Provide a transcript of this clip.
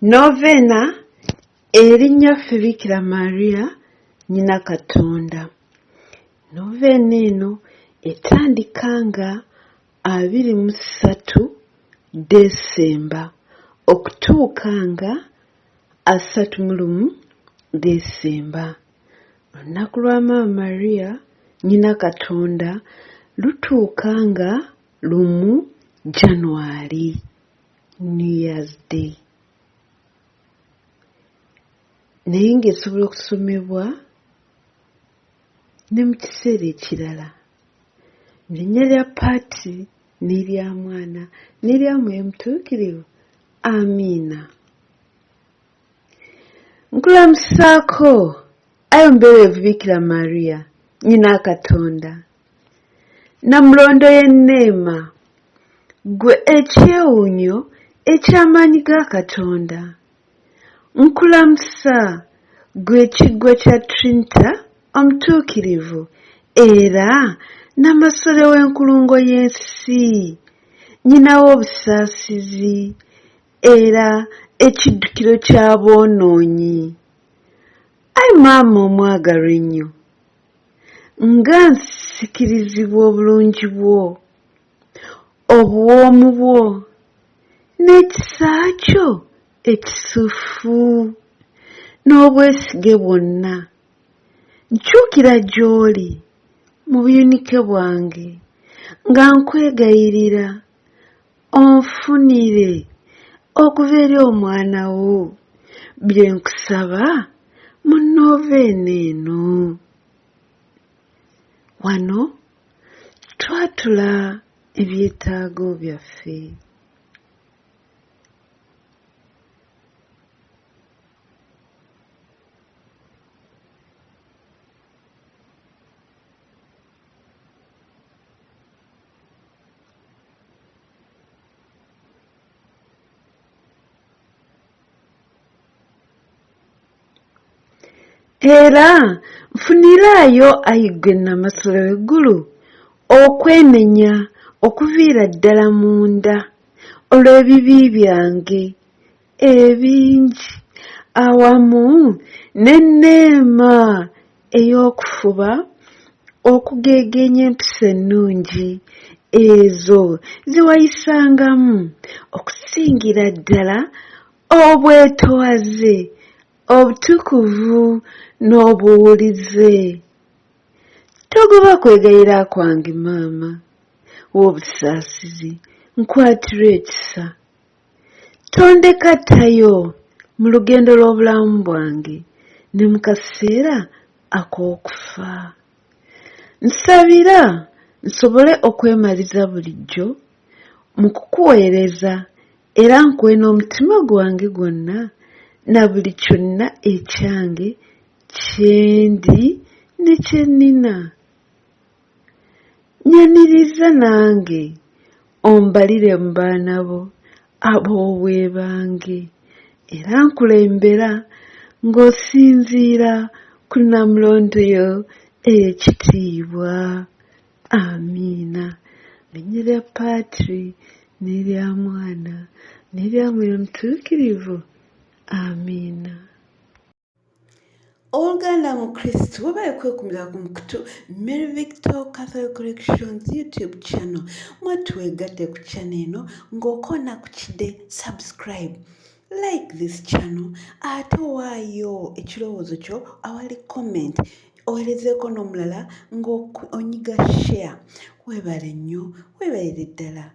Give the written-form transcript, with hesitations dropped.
Novena erinnya ffe Bikira Maria nnyina Katonda. Novena eno etandika nga 23 Desemba okutuuka nga 31 Desemba. Olunaku lwa Maama Maria nnyina Katonda lutuuka nga 1 January, New Year's Day. Naye ng'esobola okusomebwa ne mu kiseera ekirala. Mu linnya lya Paatiri n'erya Mwana n'erya Mwoyo Mutuukirivu. Amiina. Nkulamusaako ayo mbeereevu Bikira Maria nnyina Katonda, Namulondo y'enneema, ggwe ekyewuunyo eky'amaanyi ga Katonda. Nkulamusa ggwe ekiggwa kya Trinita omutuukirivu era Namasole w'enkulungo y'ensi, nnyina w'obusaasizi era ekiddukiro ky'aboonoonyi. Ayi Maama omwagalwa ennyo, nga nsikirizibwa obulungi bwo, obuwoomu bwo n'ekisa kyo ekisuufu n'obwesige bwonna. Nkyukira gy'oli mu buyunike bwange nga nkwegayirira onfunire okuva eri omwana wo bye nkusaba mu Novena eno. Wano twatula ebyetaago byaffe. Era nfuniraayo ayi ggwe Namasole w'eggulu okwenenya okuviira ddala munda olw'ebibi byange ebingi awamu n'enneema ey'okufuba okugeegenya empisa ennungi ezo ze wayisangamu okusingira ddala obwetoowaze, obutukuvu n'obuwulize. Togoba kwegayira kwange Maama w'obusaasizi, nkwatirwa ekisa. Tondekatayo mu lugendo lw'obulamu bwange ne mu kaseera ak'okufa. Nsabira nsobole okwemaliza bulijjo mu kukuweereza era nkuwe n'omutima gwange gwonna na buli kyonna ekyange kyendi ne kyennina. Nyaniriza nange ombalire mu baana bo ab'obwebange era nkulembera ng'osinziira ku Namulondo yo ey'ekitiibwa. Amiina. Mu linnya lya Paatiri n'erya Mwana n'erya Mwoyo Mutuukirivu. Amiina. Oluganda mu Kristo wabaye kwekumira ku mukutu Mary Victor Catholic Collections YouTube channel. Mwatwegatte ku channel eno ng'okoona ku kide subscribe, like this channel, ate owaayo ekirowoozo kyo awali comment oweerezeeko n'omulala ng'onyiga share. Weebale nnyo, weebalire ddala.